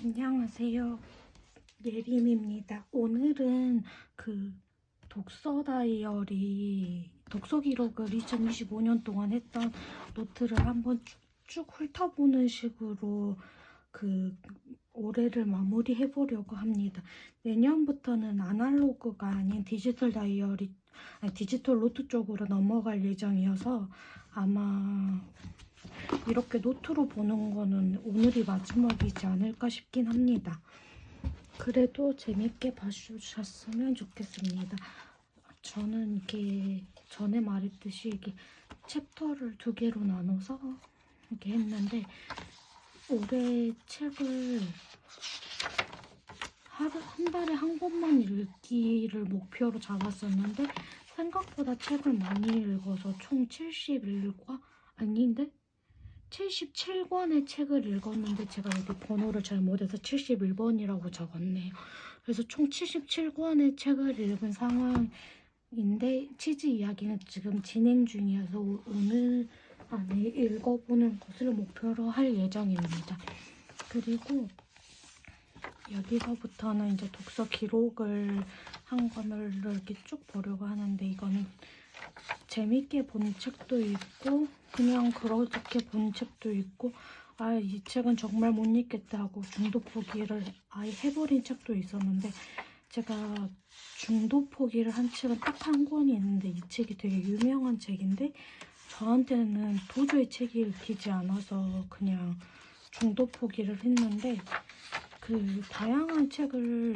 안녕하세요. 예림입니다. 오늘은 그 독서 다이어리, 독서 기록을 2025년 동안 했던 노트를 한번 쭉 훑어보는 식으로 그 올해를 마무리해 보려고 합니다. 내년부터는 아날로그가 아닌 디지털 다이어리, 디지털 노트 쪽으로 넘어갈 예정이어서 아마 이렇게 노트로 보는 거는 오늘이 마지막이지 않을까 싶긴 합니다. 그래도 재밌게 봐주셨으면 좋겠습니다. 저는 이게 전에 말했듯이 이게 챕터를 2개로 나눠서 이렇게 했는데 올해 책을 한 달에 한 권만 읽기를 목표로 잡았었는데 생각보다 책을 많이 읽어서 총 71권? 아닌데? 77권의 책을 읽었는데 제가 여기 번호를 잘못해서 71번이라고 적었네요. 그래서 총 77권의 책을 읽은 상황인데 치즈 이야기는 지금 진행 중이어서 오늘 안에 읽어보는 것을 목표로 할 예정입니다. 그리고 여기서부터는 이제 독서 기록을 한 권을 이렇게 쭉 보려고 하는데 이거는 재밌게 본 책도 있고 그냥 그렇게 본 책도 있고 이 책은 정말 못 읽겠다 하고 중도 포기를 아예 해버린 책도 있었는데 제가 중도 포기를 한 책은 딱 한 권이 있는데 이 책이 되게 유명한 책인데 저한테는 도저히 책이 읽히지 않아서 그냥 중도 포기를 했는데 그 다양한 책을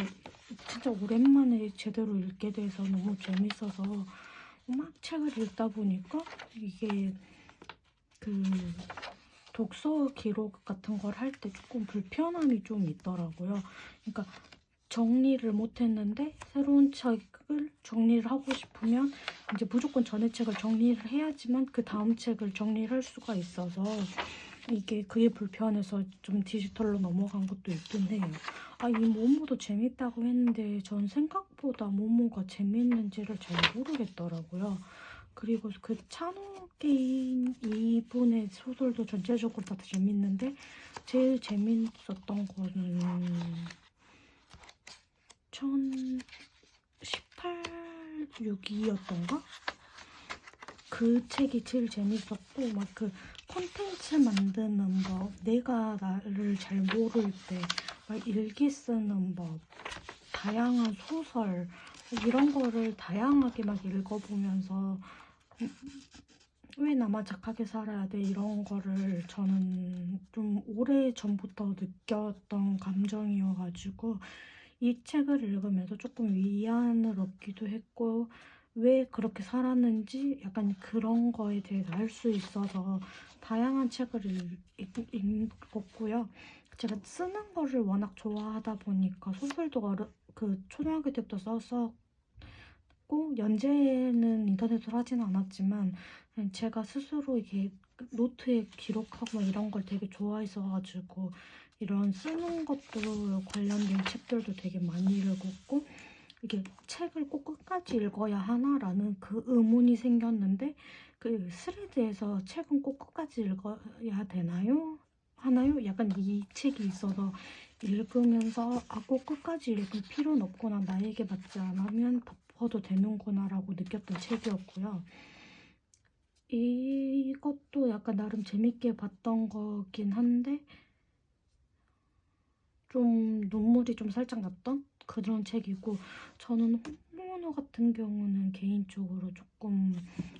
진짜 오랜만에 제대로 읽게 돼서 너무 재밌어서 막 책을 읽다 보니까 이게 그 독서 기록 같은 걸 할 때 조금 불편함이 좀 있더라고요. 그러니까 정리를 못했는데 새로운 책을 정리를 하고 싶으면 이제 무조건 전에 책을 정리를 해야지만 그 다음 책을 정리를 할 수가 있어서 그게 불편해서 좀 디지털로 넘어간 것도 있긴 해요. 이 모모도 재밌다고 했는데 전 생각보다 모모가 재밌는지를 잘 모르겠더라고요. 그리고 그 찬호 게임 이분의 소설도 전체적으로 다 재밌는데 제일 재밌었던 거는 101862였던가? 그 책이 제일 재밌었고 막 그 콘텐츠 만드는 법, 내가 나를 잘 모를 때 막 일기 쓰는 법, 다양한 소설 이런 거를 다양하게 막 읽어보면서 왜 나만 착하게 살아야 돼 이런 거를 저는 좀 오래 전부터 느꼈던 감정이어가지고 이 책을 읽으면서 조금 위안을 얻기도 했고 왜 그렇게 살았는지 약간 그런 거에 대해서 알 수 있어서 다양한 책을 읽었고요. 제가 쓰는 거를 워낙 좋아하다 보니까 소설도 초등학교 때부터 썼었고 연재는 인터넷으로 하진 않았지만 제가 스스로 이게 노트에 기록하고 이런 걸 되게 좋아했어가지고 이런 쓰는 것도 관련된 책들도 되게 많이 읽었고 이게 책을 꼭 끝까지 읽어야 하나라는 그 의문이 생겼는데 그 스레드에서 책은 꼭 끝까지 읽어야 되나요? 하나요? 약간 이 책이 있어서 읽으면서 꼭 끝까지 읽을 필요는 없구나, 나에게 맞지 않으면 덮어도 되는구나 라고 느꼈던 책이었고요. 이것도 약간 나름 재밌게 봤던 거긴 한데 좀 눈물이 좀 살짝 났던 그런 책이고 저는 홍모너 같은 경우는 개인적으로 조금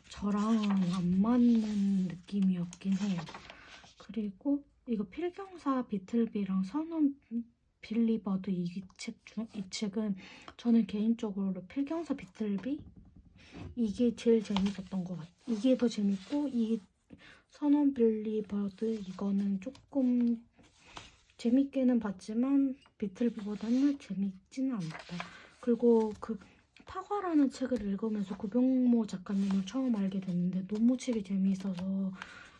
저랑은 안 맞는 느낌이었긴 해요. 그리고 이거 필경사 비틀비랑 선원 빌리버드 이 책은 저는 개인적으로 필경사 비틀비 이게 제일 재밌었던 것 같아요. 이게 더 재밌고 이 선원 빌리버드 이거는 조금 재밌게는 봤지만 비틀비보다는 재밌지는 않다. 그리고 그 파과라는 책을 읽으면서 고병모 작가님을 처음 알게 됐는데 너무 책이 재미있어서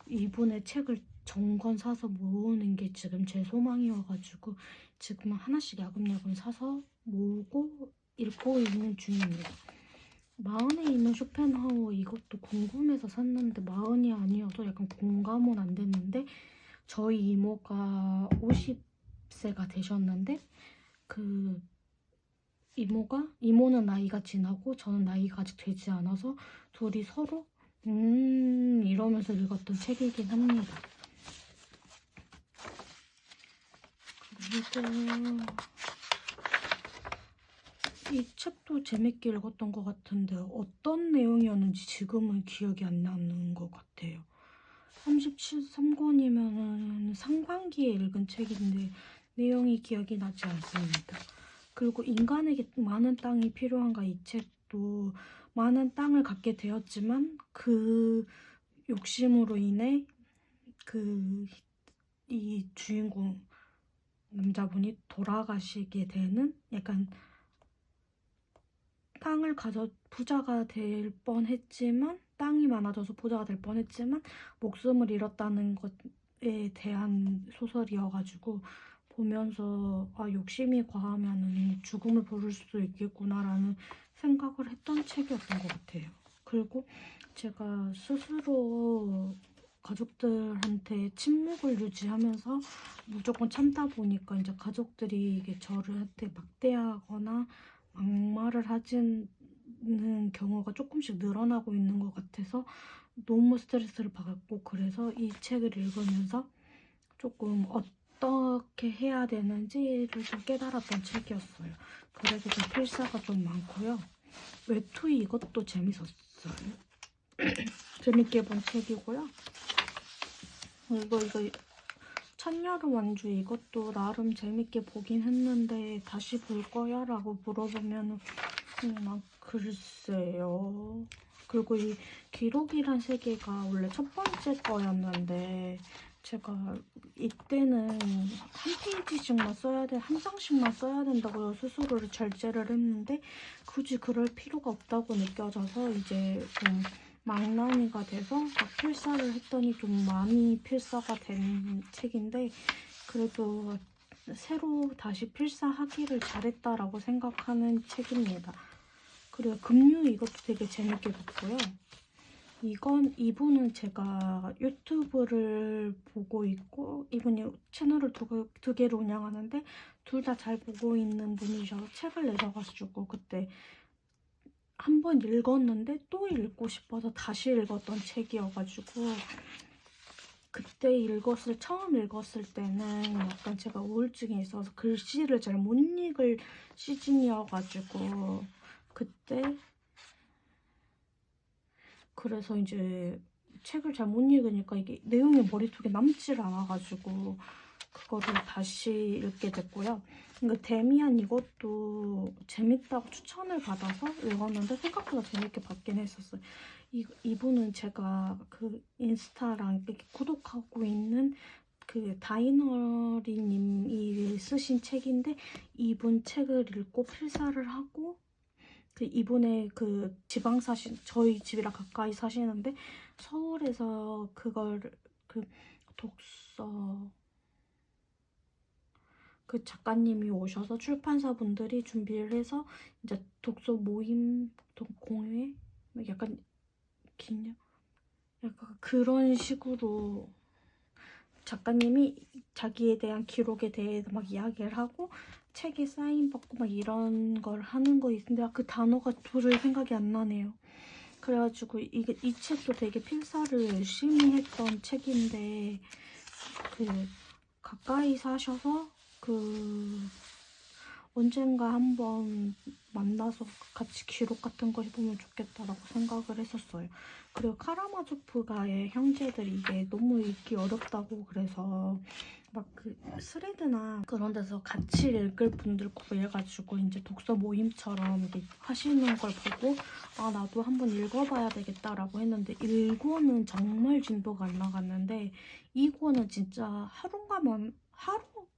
이분의 책을 정권 사서 모으는 게 지금 제 소망이어가지고 지금 하나씩 야금야금 사서 모으고 읽고 있는 중입니다. 마흔에 있는 쇼펜하우어 이것도 궁금해서 샀는데 마흔이 아니어서 약간 공감은 안 됐는데 저희 이모가 40세가 되셨는데 그 이모는 나이가 지나고 저는 나이가 아직 되지 않아서 둘이 서로 이러면서 읽었던 책이긴 합니다. 그리고 이 책도 재밌게 읽었던 것 같은데 어떤 내용이었는지 지금은 기억이 안 나는 것 같아요. 37권이면 상반기에 읽은 책인데 내용이 기억이 나지 않습니다. 그리고 인간에게 많은 땅이 필요한가 이 책도 많은 땅을 갖게 되었지만 그 욕심으로 인해 이 주인공 남자분이 돌아가시게 되는 약간 땅을 가져 부자가 될 뻔했지만 땅이 많아져서 부자가 될 뻔했지만 목숨을 잃었다는 것에 대한 소설이어가지고 보면서 욕심이 과하면 죽음을 부를 수도 있겠구나라는 생각을 했던 책이었던 것 같아요. 그리고 제가 스스로 가족들한테 침묵을 유지하면서 무조건 참다 보니까 이제 가족들이 이게 저한테 막대하거나 막말을 하지는 경우가 조금씩 늘어나고 있는 것 같아서 너무 스트레스를 받았고 그래서 이 책을 읽으면서 조금 어떻게 해야 되는지를 좀 깨달았던 책이었어요. 그래서 좀 필사가 좀 많고요. 외투이 이것도 재밌었어요. 재밌게 본 책이고요. 이거 찬여름 완주 이것도 나름 재밌게 보긴 했는데 다시 볼 거야? 라고 물어보면 그냥 글쎄요. 그리고 이 기록이란 세계가 원래 첫 번째 거였는데 제가 이때는 한 페이지씩만 써야 돼, 한 장씩만 써야 된다고 스스로를 절제를 했는데 굳이 그럴 필요가 없다고 느껴져서 이제 좀 망나니가 돼서 막 필사를 했더니 좀 많이 필사가 된 책인데 그래도 새로 다시 필사하기를 잘했다라고 생각하는 책입니다. 그리고 금유 이것도 되게 재밌게 봤고요. 이분은 제가 유튜브를 보고 있고 이분이 채널을 두 개를 운영하는데 둘 다 잘 보고 있는 분이셔서 책을 내셔가지고 그때 한 번 읽었는데 또 읽고 싶어서 다시 읽었던 책이어가지고 그때 처음 읽었을 때는 약간 제가 우울증이 있어서 글씨를 잘 못 읽을 시즌이어가지고 그때 그래서 이제 책을 잘 못 읽으니까 이게 내용이 머릿속에 남질 않아가지고 그거를 다시 읽게 됐고요. 그러니까 데미안 이것도 재밌다고 추천을 받아서 읽었는데 생각보다 재밌게 봤긴 했었어요. 이분은 제가 그 인스타랑 이렇게 구독하고 있는 그 다이너리님이 쓰신 책인데 이분 책을 읽고 필사를 하고 이분의 그 지방 저희 집이랑 가까이 사시는데 서울에서 그걸 그 작가님이 오셔서 출판사분들이 준비를 해서 이제 독서 모임, 공회? 약간 기념? 약간 그런 식으로 작가님이 자기에 대한 기록에 대해서 막 이야기를 하고 책에 사인받고 막 이런 걸 하는 거 있는데 그 단어가 도저히 생각이 안 나네요. 그래가지고 이 책도 되게 필사를 열심히 했던 책인데 가까이 사셔서 언젠가 한번 만나서 같이 기록 같은 거 해보면 좋겠다라고 생각을 했었어요. 그리고 카라마조프가의 형제들이 이게 너무 읽기 어렵다고 그래서 막 스레드나 그런 데서 같이 읽을 분들 구해가지고 이제 독서 모임처럼 이렇게 하시는 걸 보고 나도 한번 읽어봐야 되겠다라고 했는데 1권은 정말 진도가 안 나갔는데 2권은 진짜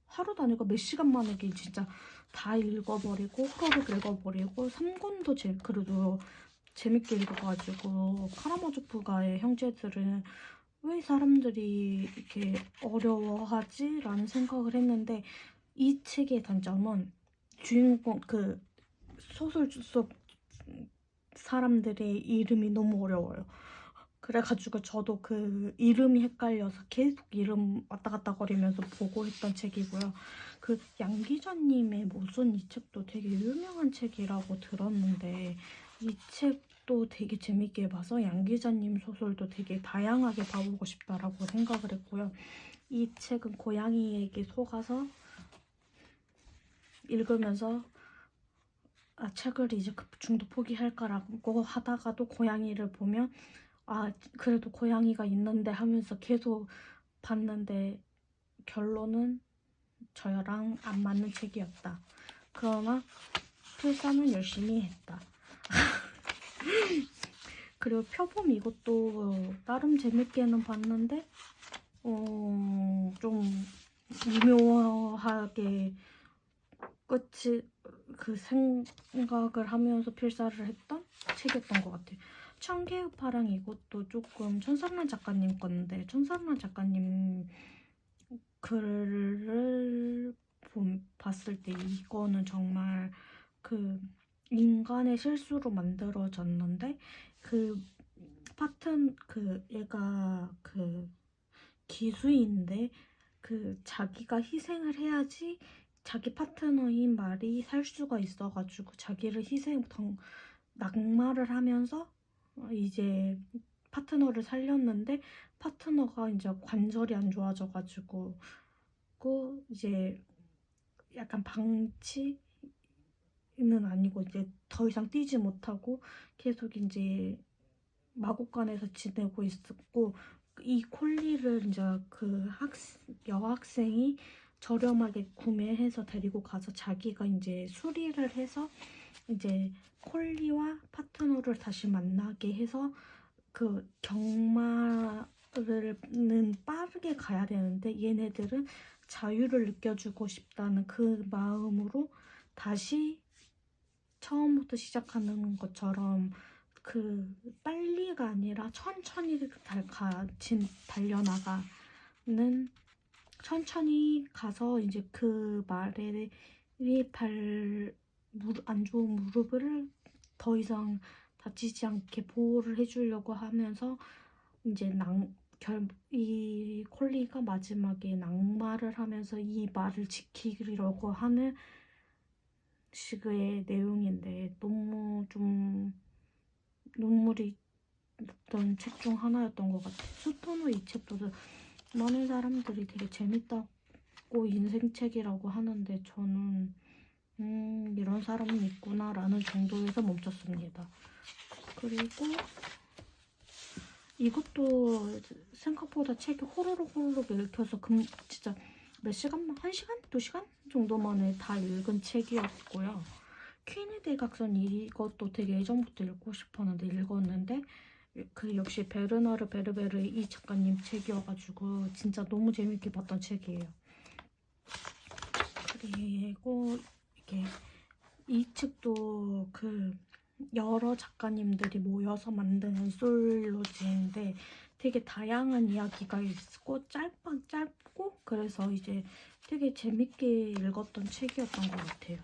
하루도 아니고 몇 시간 만에 진짜 다 읽어버리고 후루룩 읽어버리고 3권도 그래도 재밌게 읽어가지고 카라마조프가의 형제들은 왜 사람들이 이렇게 어려워하지? 라는 생각을 했는데 이 책의 단점은 주인공 소설 속 사람들의 이름이 너무 어려워요. 그래가지고 저도 그 이름이 헷갈려서 계속 이름 왔다 갔다 거리면서 보고 했던 책이고요. 그 양 기자님의 모순 이 책도 되게 유명한 책이라고 들었는데 이 책도 되게 재밌게 봐서 양 기자님 소설도 되게 다양하게 봐보고 싶다라고 생각을 했고요. 이 책은 고양이에게 속아서 읽으면서 책을 이제 중도 포기할까라고 하다가도 고양이를 보면 그래도 고양이가 있는데 하면서 계속 봤는데 결론은 저랑 안 맞는 책이었다. 그러나 필사는 열심히 했다. 그리고 표범 이것도 나름 재밌게는 봤는데 좀 미묘하게 끝이 그 생각을 하면서 필사를 했던 책이었던 것 같아요. 청개의 파랑 이것도 조금 천사란 작가님 건데 천사란 작가님 글을 봤을 때 이거는 정말 그 인간의 실수로 만들어졌는데 그 얘가 그 기수인데 그 자기가 희생을 해야지 자기 파트너인 말이 살 수가 있어가지고 자기를 낙마를 하면서 이제 파트너를 살렸는데 파트너가 이제 관절이 안 좋아져가지고 이제 약간 방치는 아니고 이제 더 이상 뛰지 못하고 계속 이제 마곡간에서 지내고 있었고 이 콜리를 이제 그 여학생이 저렴하게 구매해서 데리고 가서 자기가 이제 수리를 해서 이제 콜리와 파트너를 다시 만나게 해서 그 경마는 빠르게 가야 되는데 얘네들은 자유를 느껴주고 싶다는 그 마음으로 다시 처음부터 시작하는 것처럼 그 빨리가 아니라 천천히 달려나가는 천천히 가서 이제 그 말에 안 좋은 무릎을 더 이상 다치지 않게 보호를 해주려고 하면서 이제 이 콜리가 마지막에 낙마를 하면서 이 말을 지키려고 하는 식의 내용인데 너무 좀 눈물이 났던 책 중 하나였던 것 같아요. 스토너 이 책도 많은 사람들이 되게 재밌다고 인생책이라고 하는데 저는 이런 사람은 있구나 라는 정도에서 멈췄습니다. 그리고 이것도 생각보다 책이 호로록 읽혀서 진짜 몇 시간만? 1시간? 2시간 정도 만에 다 읽은 책이었고요. 퀸의 대각선 이것도 되게 예전부터 읽고 싶었는데 읽었는데 그 역시 베르나르 베르베르 이 작가님 책이어가지고 진짜 너무 재밌게 봤던 책이에요. 그리고 이게 이 책도 그 여러 작가님들이 모여서 만든 엔솔로지인데 되게 다양한 이야기가 있고 짧고 그래서 이제 되게 재밌게 읽었던 책이었던 것 같아요.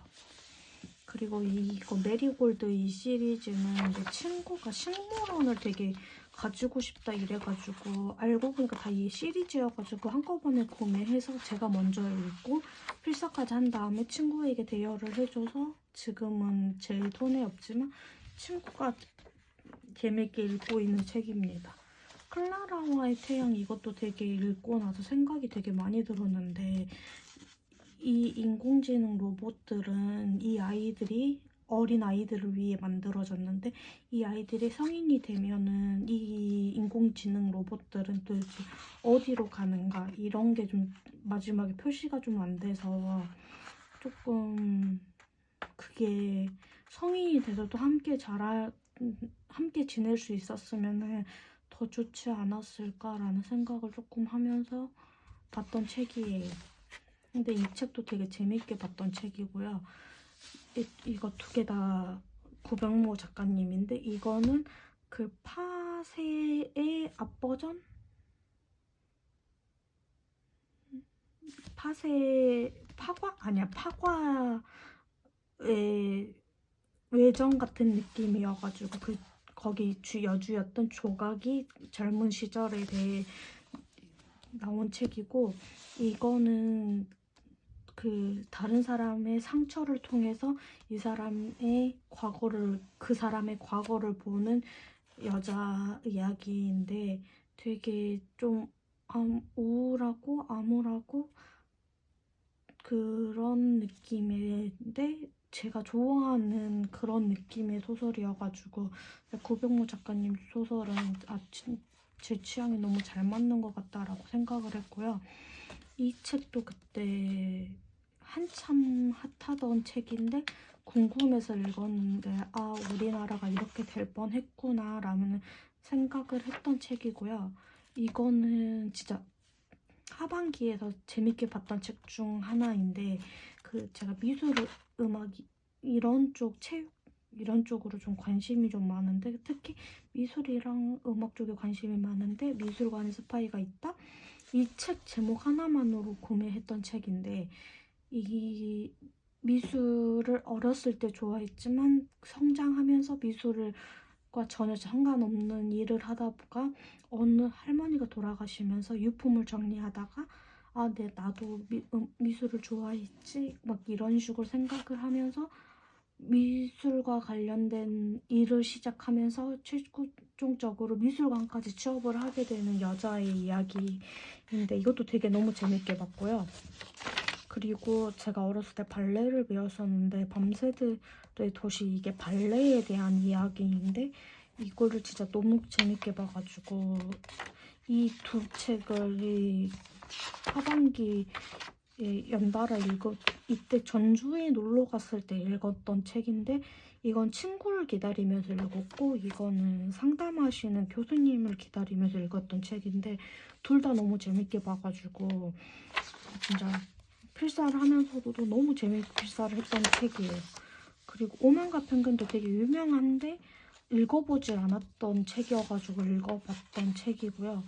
그리고 이거 메리골드 이 시리즈는 내 친구가 식물원을 되게 가지고 싶다 이래가지고 알고 보니까 다 이 시리즈여가지고 한꺼번에 구매해서 제가 먼저 읽고 필사까지 한 다음에 친구에게 대여를 해줘서 지금은 제 손에 없지만 친구가 재밌게 읽고 있는 책입니다. 클라라와의 태양 이것도 되게 읽고 나서 생각이 되게 많이 들었는데 이 인공지능 로봇들은 이 아이들이 어린 아이들을 위해 만들어졌는데 이 아이들이 성인이 되면은 이 인공지능 로봇들은 또 어디로 가는가 이런 게 좀 마지막에 표시가 좀 안 돼서 조금 그게 성인이 돼서도 함께 지낼 수 있었으면은 더 좋지 않았을까라는 생각을 조금 하면서 봤던 책이에요. 근데 이 책도 되게 재밌게 봤던 책이고요. 이거 두 개 다 구병모 작가님인데 이거는 그 파세의 앞버전? 파과의 외전 같은 느낌이어가지고 거기 여주였던 조각이 젊은 시절에 대해 나온 책이고, 이거는 그 다른 사람의 상처를 통해서 이 사람의 과거를, 그 사람의 과거를 보는 여자 이야기인데 되게 좀 우울하고 암울하고 그런 느낌인데 제가 좋아하는 그런 느낌의 소설이어가지고 구병모 작가님 소설은 제 취향이 너무 잘 맞는 것 같다라고 생각을 했고요. 이 책도 그때 한참 핫하던 책인데 궁금해서 읽었는데 우리나라가 이렇게 될 뻔했구나 라는 생각을 했던 책이고요. 이거는 진짜 하반기에서 재밌게 봤던 책 중 하나인데 제가 미술, 음악 이런 쪽, 체육 이런 쪽으로 좀 관심이 좀 많은데 특히 미술이랑 음악 쪽에 관심이 많은데 미술관에 스파이가 있다? 이 책 제목 하나만으로 구매했던 책인데 이 미술을 어렸을 때 좋아했지만 성장하면서 미술과 전혀 상관없는 일을 하다가 어느 할머니가 돌아가시면서 유품을 정리하다가 나도 미술을 좋아했지 막 이런 식으로 생각을 하면서 미술과 관련된 일을 시작하면서 최종적으로 미술관까지 취업을 하게 되는 여자의 이야기인데 이것도 되게 너무 재밌게 봤고요. 그리고 제가 어렸을 때 발레를 배웠었는데 밤새들의 도시, 이게 발레에 대한 이야기인데 이거를 진짜 너무 재밌게 봐가지고 이 두 책을 하반기에 연달아 이때 전주에 놀러 갔을 때 읽었던 책인데 이건 친구를 기다리면서 읽었고 이거는 상담하시는 교수님을 기다리면서 읽었던 책인데 둘 다 너무 재밌게 봐가지고 진짜 필사를 하면서도 너무 재밌게 필사를 했던 책이에요. 그리고 오만과 펭귄도 되게 유명한데 읽어보질 않았던 책이어가지고 읽어봤던 책이고요.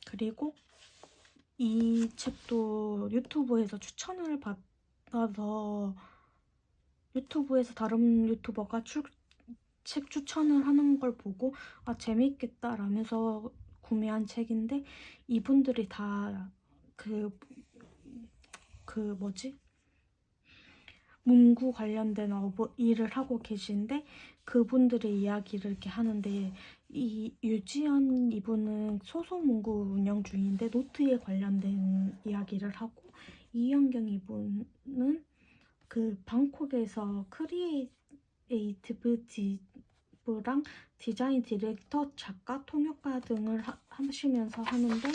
그리고 이 책도 유튜브에서 추천을 받아서 유튜브에서 다른 유튜버가 책 추천을 하는 걸 보고 재밌겠다 라면서 구매한 책인데 이분들이 다 문구 관련된 일을 하고 계신데 그분들의 이야기를 이렇게 하는데 이 유지연 이분은 소소문구 운영 중인데 노트에 관련된 이야기를 하고 이현경 이분은 방콕에서 크리에이티브 디브랑 디자인 디렉터, 작가, 통역가 등을 하시면서 하는데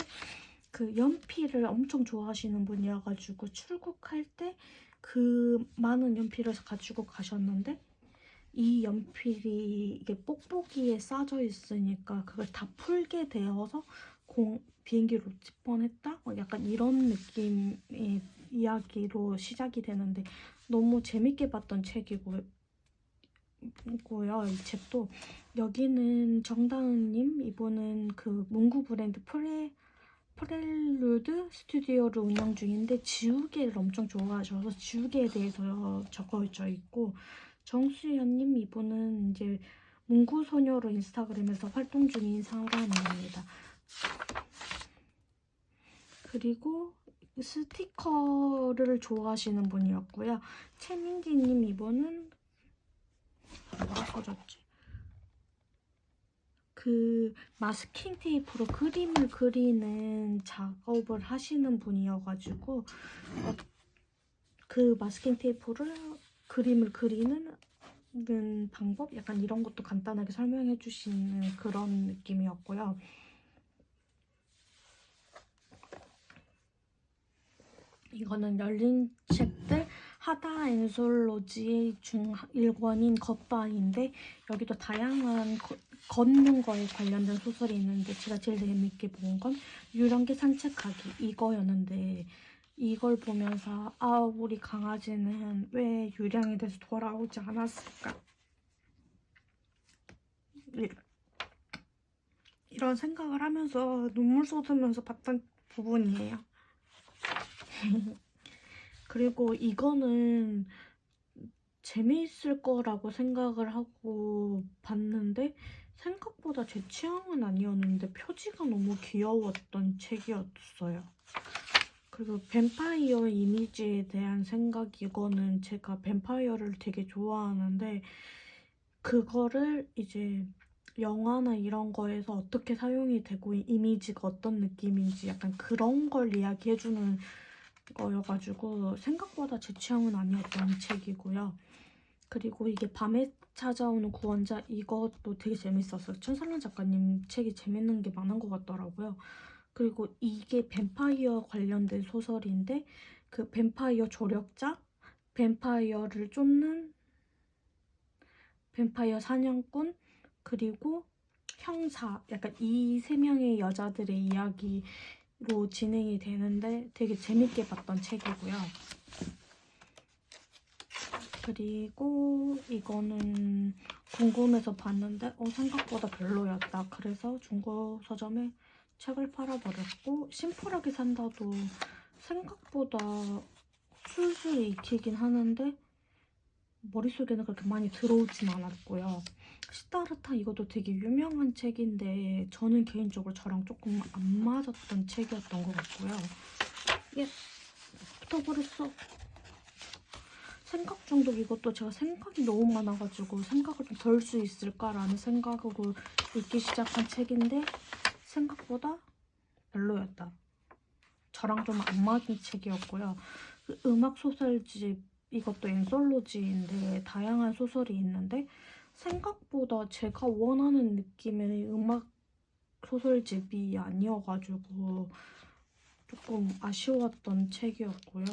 연필을 엄청 좋아하시는 분이어가지고 출국할 때 많은 연필을 가지고 가셨는데 이 연필이 이게 뽁뽁이에 싸져 있으니까 그걸 다 풀게 되어서 비행기 놓칠 뻔했다? 약간 이런 느낌의 이야기로 시작이 되는데 너무 재밌게 봤던 책이고요. 이 책도 여기는 정다은님, 이분은 문구 브랜드 프렐루드 스튜디오를 운영 중인데 지우개를 엄청 좋아하셔서 지우개에 대해서 적어져 있고 정수연님, 이분은 이제 문구소녀로 인스타그램에서 활동 중인 사람입니다. 그리고 스티커를 좋아하시는 분이었고요. 최민지님, 이분은 뭐가 꺼졌지? 마스킹 테이프로 그림을 그리는 작업을 하시는 분이어가지고 마스킹 테이프를 그림을 그리는 방법? 약간 이런 것도 간단하게 설명해 주시는 그런 느낌이었고요. 이거는 열린 책들 하다 엔솔로지 중 1권인 겉바인데 여기도 다양한 걷는 거에 관련된 소설이 있는데 제가 제일 재밌게 본 건 유령기 산책하기 이거였는데 이걸 보면서 우리 강아지는 왜 유령이 돼서 돌아오지 않았을까? 이런 생각을 하면서 눈물 쏟으면서 봤던 부분이에요. 그리고 이거는 재미있을 거라고 생각을 하고 봤는데 생각보다 제 취향은 아니었는데 표지가 너무 귀여웠던 책이었어요. 그리고 뱀파이어 이미지에 대한 생각, 이거는 제가 뱀파이어를 되게 좋아하는데 그거를 이제 영화나 이런 거에서 어떻게 사용이 되고 이미지가 어떤 느낌인지 약간 그런 걸 이야기해주는 거여가지고 생각보다 제 취향은 아니었던 책이고요. 그리고 이게 밤에 찾아오는 구원자, 이것도 되게 재밌었어요. 천살란 작가님 책이 재밌는 게 많은 것 같더라고요. 그리고 이게 뱀파이어 관련된 소설인데 그 뱀파이어 조력자, 뱀파이어를 쫓는 뱀파이어 사냥꾼, 그리고 형사, 약간 이 세 명의 여자들의 이야기로 진행이 되는데 되게 재밌게 봤던 책이고요. 그리고 이거는 궁금해서 봤는데 생각보다 별로였다. 그래서 중고 서점에 책을 팔아버렸고, 심플하게 산다도 생각보다 술술 익히긴 하는데 머릿속에는 그렇게 많이 들어오진 않았고요. 시다르타, 이것도 되게 유명한 책인데 저는 개인적으로 저랑 조금 안 맞았던 책이었던 것 같고요. 예, 붙어버렸어. 생각 중독, 이것도 제가 생각이 너무 많아가지고 생각을 좀 덜 수 있을까라는 생각으로 읽기 시작한 책인데 생각보다 별로였다. 저랑 좀 안 맞은 책이었고요. 음악 소설집, 이것도 앤솔로지인데 다양한 소설이 있는데 생각보다 제가 원하는 느낌의 음악 소설집이 아니어가지고 조금 아쉬웠던 책이었고요.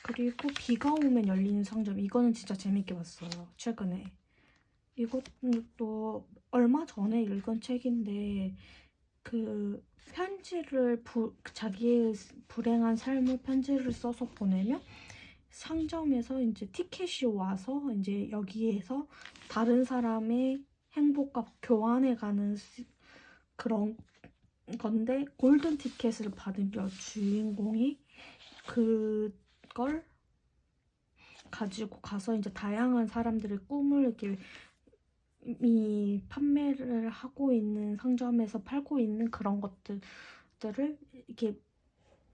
그리고 비가 오면 열리는 상점, 이거는 진짜 재밌게 봤어요. 최근에. 이것도 얼마 전에 읽은 책인데 그 편지를 자기의 불행한 삶을 편지를 써서 보내면 상점에서 이제 티켓이 와서 이제 여기에서 다른 사람의 행복과 교환해가는 그런 건데, 골든 티켓을 받은 주인공이 그걸 가지고 가서 이제 다양한 사람들의 꿈을 이렇게 판매를 하고 있는 상점에서 팔고 있는 그런 것들을 이렇게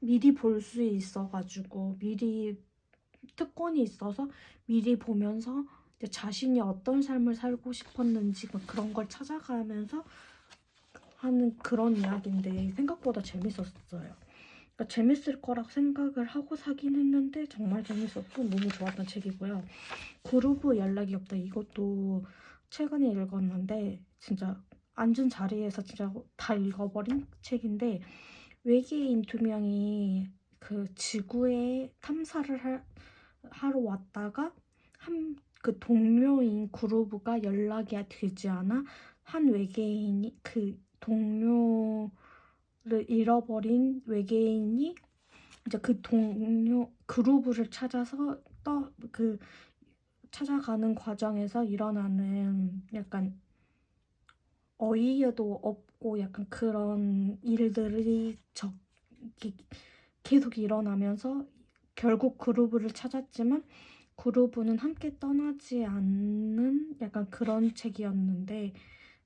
미리 볼 수 있어가지고, 미리 특권이 있어서 미리 보면서 이제 자신이 어떤 삶을 살고 싶었는지 그런 걸 찾아가면서 하는 그런 이야기인데 생각보다 재밌었어요. 그러니까 재밌을 거라고 생각을 하고 사긴 했는데 정말 재밌었고 너무 좋았던 책이고요. 그루브 연락이 없다, 이것도 최근에 읽었는데 진짜 앉은 자리에서 진짜 다 읽어버린 책인데, 외계인 2명이 그 지구에 탐사를 하러 왔다가 그 동료인 그루브가 연락이 되지 않아 한 외계인이, 그 동료를 잃어버린 외계인이 이제 그 동료 그루브를 찾아서 찾아가는 과정에서 일어나는 약간 어이도 없고 약간 그런 일들이 계속 일어나면서 결국 그루브를 찾았지만 그루브는 함께 떠나지 않는 약간 그런 책이었는데,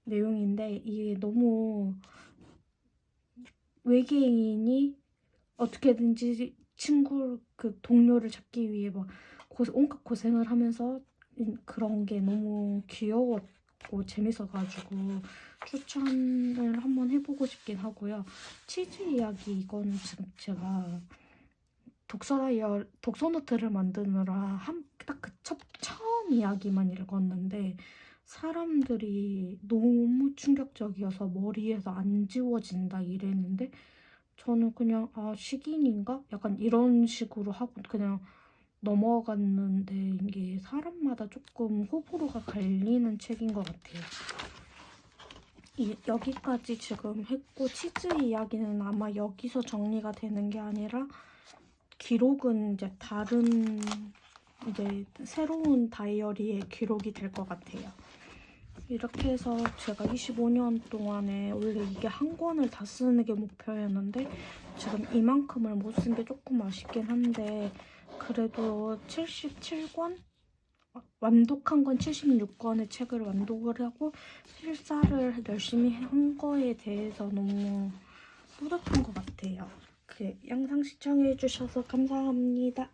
내용인데 이게 너무 외계인이 어떻게든지 그 동료를 찾기 위해 막 온갖 고생을 하면서 그런 게 너무 귀여웠고 재밌어가지고 추천을 한번 해보고 싶긴 하고요. 치즈 이야기, 이거는 지금 제가 독서노트를 만드느라 딱 그 처음 이야기만 읽었는데 사람들이 너무 충격적이어서 머리에서 안 지워진다 이랬는데 저는 그냥 식인인가? 약간 이런 식으로 하고 그냥 넘어갔는데 이게 사람마다 조금 호불호가 갈리는 책인 것 같아요. 여기까지 지금 했고, 치즈 이야기는 아마 여기서 정리가 되는 게 아니라 기록은 이제 다른 이제 새로운 다이어리의 기록이 될 것 같아요. 이렇게 해서 제가 25년 동안에 원래 이게 한 권을 다 쓰는 게 목표였는데 지금 이만큼을 못 쓴 게 조금 아쉽긴 한데 그래도 77권? 완독한 건 76권의 책을 완독을 하고 필사를 열심히 한 거에 대해서 너무 뿌듯한 것 같아요. 영상 시청해주셔서 감사합니다.